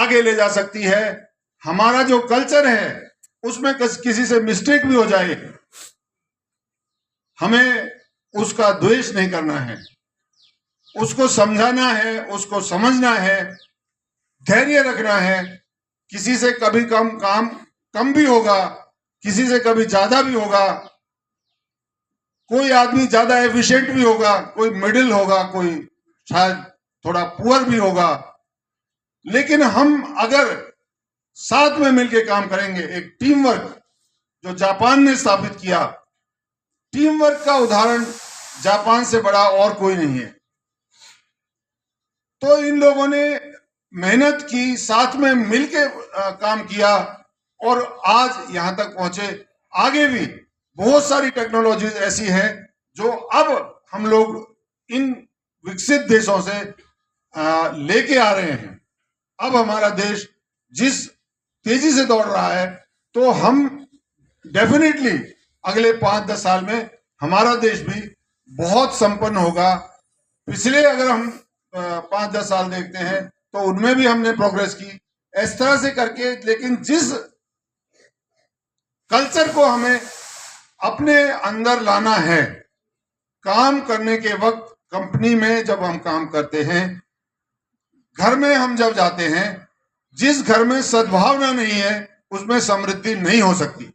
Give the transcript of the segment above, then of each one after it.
आगे ले जा सकती है। हमारा जो कल्चर है उसमें किसी से मिस्टेक भी हो जाए, हमें उसका द्वेष नहीं करना है, उसको समझाना है, उसको समझना है, धैर्य रखना है। किसी से कभी कम भी होगा, किसी से कभी ज्यादा भी होगा, कोई आदमी ज्यादा एफिशिएंट भी होगा, कोई मिडिल होगा, कोई शायद थोड़ा पुअर भी होगा, लेकिन हम अगर साथ में मिलकर काम करेंगे, एक टीम वर्क जो जापान ने स्थापित किया, टीम वर्क का उदाहरण जापान से बड़ा और कोई नहीं है। तो इन लोगों ने मेहनत की, साथ में मिलके काम किया और आज यहां तक पहुंचे। आगे भी बहुत सारी टेक्नोलॉजीज ऐसी हैं जो अब हम लोग इन विकसित देशों से लेके आ रहे हैं। अब हमारा देश जिस तेजी से दौड़ रहा है, तो हम डेफिनेटली अगले 5-10 साल में हमारा देश भी बहुत संपन्न होगा। पिछले अगर हम 5-10 साल देखते हैं तो उनमें भी हमने प्रोग्रेस की, इस तरह से करके। लेकिन जिस कल्चर को हमें अपने अंदर लाना है, काम करने के वक्त कंपनी में जब हम काम करते हैं, घर में हम जब जाते हैं, जिस घर में सद्भावना नहीं है उसमें समृद्धि नहीं हो सकती।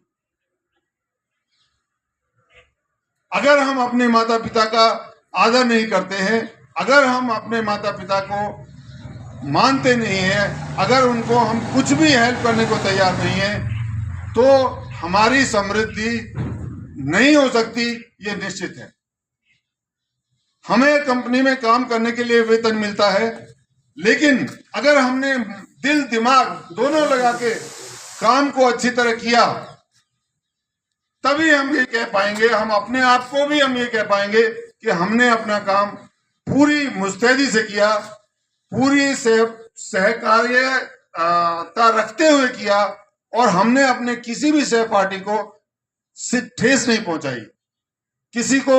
अगर हम अपने माता पिता का आदर नहीं करते हैं, अगर हम अपने माता पिता को मानते नहीं हैं, अगर उनको हम कुछ भी हेल्प करने को तैयार नहीं है, तो हमारी समृद्धि नहीं हो सकती, ये निश्चित है। हमें कंपनी में काम करने के लिए वेतन मिलता है, लेकिन अगर हमने दिल दिमाग दोनों लगा के काम को अच्छी तरह किया, तभी हम ये कह पाएंगे, हम अपने आप को भी हम ये कह पाएंगे कि हमने अपना काम पूरी मुस्तैदी से किया, पूरी सहकार्यता रखते हुए किया, और हमने अपने किसी भी सहपाठी को ठेस नहीं पहुंचाई, किसी को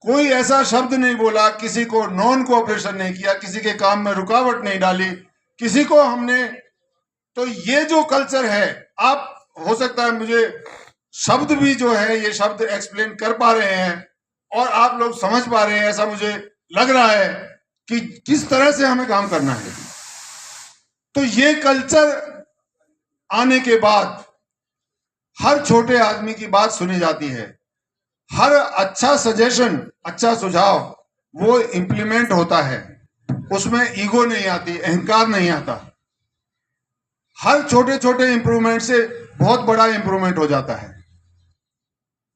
कोई ऐसा शब्द नहीं बोला, किसी को नॉन कोऑपरेशन नहीं किया, किसी के काम में रुकावट नहीं डाली, किसी को हमने। तो ये जो कल्चर है, आप हो सकता है मुझे शब्द भी जो है ये शब्द एक्सप्लेन कर पा रहे हैं और आप लोग समझ पा रहे हैं, ऐसा मुझे लग रहा है कि किस तरह से हमें काम करना है। तो ये कल्चर आने के बाद हर छोटे आदमी की बात सुनी जाती है, हर अच्छा सजेशन, अच्छा सुझाव वो इंप्लीमेंट होता है, उसमें ईगो नहीं आती, अहंकार नहीं आता। हर छोटे छोटे इंप्रूवमेंट से बहुत बड़ा इंप्रूवमेंट हो जाता है।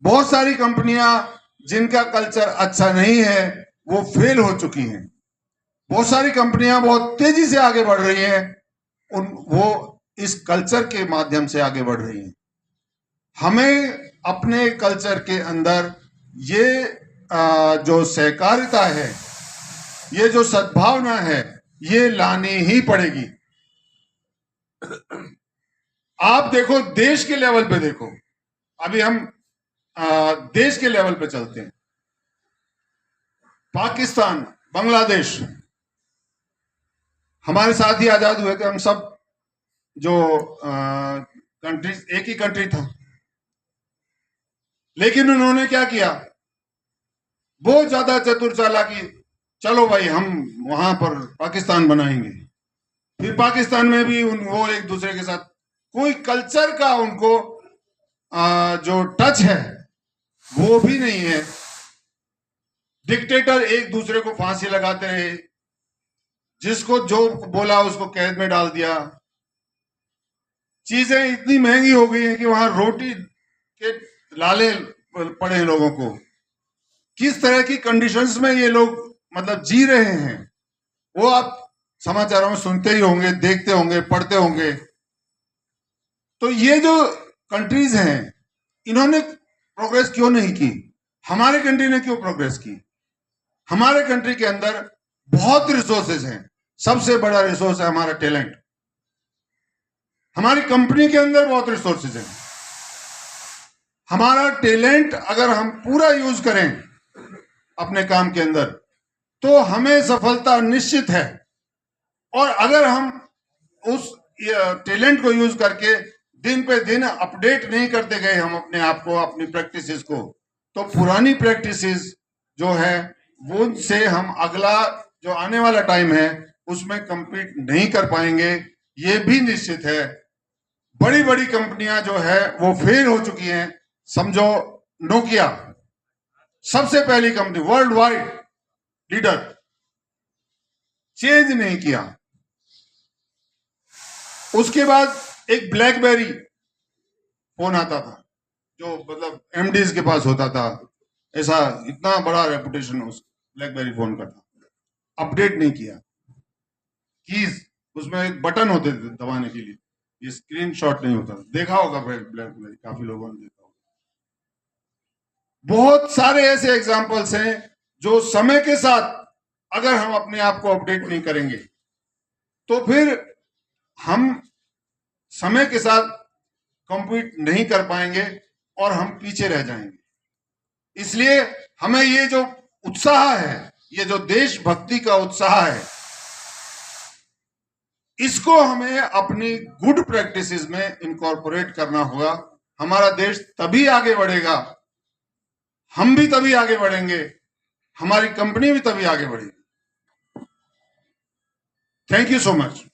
बहुत सारी कंपनियां जिनका कल्चर अच्छा नहीं है वो फेल हो चुकी हैं। बहुत सारी कंपनियां बहुत तेजी से आगे बढ़ रही हैं, वो इस कल्चर के माध्यम से आगे बढ़ रही हैं। हमें अपने कल्चर के अंदर ये जो सहकारिता है, ये जो सद्भावना है, ये लानी ही पड़ेगी। आप देखो, देश के लेवल पे देखो, अभी हम देश के लेवल पे चलते हैं। पाकिस्तान, बांग्लादेश, हमारे साथ ही आजाद हुए थे हम सब, जो कंट्रीज एक ही कंट्री था। लेकिन उन्होंने क्या किया, बहुत ज्यादा चतुर चालाकी, चलो भाई हम वहां पर पाकिस्तान बनाएंगे। फिर पाकिस्तान में भी वो एक दूसरे के साथ कोई कल्चर का उनको जो टच है वो भी नहीं है। डिक्टेटर एक दूसरे को फांसी लगाते रहे, जिसको जो बोला उसको कैद में डाल दिया। चीजें इतनी महंगी हो गई हैं कि वहां रोटी के लाले पड़े हैं लोगों को। किस तरह की कंडीशंस में ये लोग मतलब जी रहे हैं, वो आप समाचारों में सुनते ही होंगे, देखते होंगे, पढ़ते होंगे। तो ये जो कंट्रीज हैं, इन्होंने प्रोग्रेस क्यों नहीं की? हमारे कंट्री ने क्यों प्रोग्रेस की? हमारे कंट्री के अंदर बहुत रिसोर्सेज हैं। सबसे बड़ा रिसोर्स है हमारा टैलेंट। हमारी कंपनी के अंदर बहुत रिसोर्सेज हैं। हमारा टैलेंट अगर हम पूरा यूज करें अपने काम के अंदर, तो हमें सफलता निश्चित है। और अगर हम उस टैलेंट को यूज करके दिन पे दिन अपडेट नहीं करते गए हम अपने आप को, अपनी प्रैक्टिसेस को, तो पुरानी प्रैक्टिसेस जो है वो से हम अगला जो आने वाला टाइम है उसमें compete नहीं कर पाएंगे, ये भी निश्चित है। बड़ी बड़ी कंपनियां जो है वो फेल हो चुकी हैं। समझो नोकिया सबसे पहली company, world wide leader, change नहीं किया। उसके बाद एक ब्लैकबेरी फोन आता था जो मतलब एमडीज के पास होता था, ऐसा इतना बड़ा रेपुटेशन उस ब्लैकबेरी फोन का था, अपडेट नहीं किया। कीज उसमें एक बटन होते थे दबाने के लिए, ये स्क्रीनशॉट नहीं होता था, देखा होगा ब्लैकबेरी, काफी लोगों ने देखा होगा। बहुत सारे ऐसे एग्जाम्पल्स हैं जो समय के साथ अगर हम अपने आप को अपडेट नहीं करेंगे तो फिर हम समय के साथ compete नहीं कर पाएंगे और हम पीछे रह जाएंगे। इसलिए हमें ये जो उत्साह है, ये जो देशभक्ति का उत्साह है, इसको हमें अपनी गुड प्रैक्टिसेस में इनकॉर्पोरेट करना होगा। हमारा देश तभी आगे बढ़ेगा, हम भी तभी आगे बढ़ेंगे, हमारी कंपनी भी तभी आगे बढ़ेगी। Thank you so much.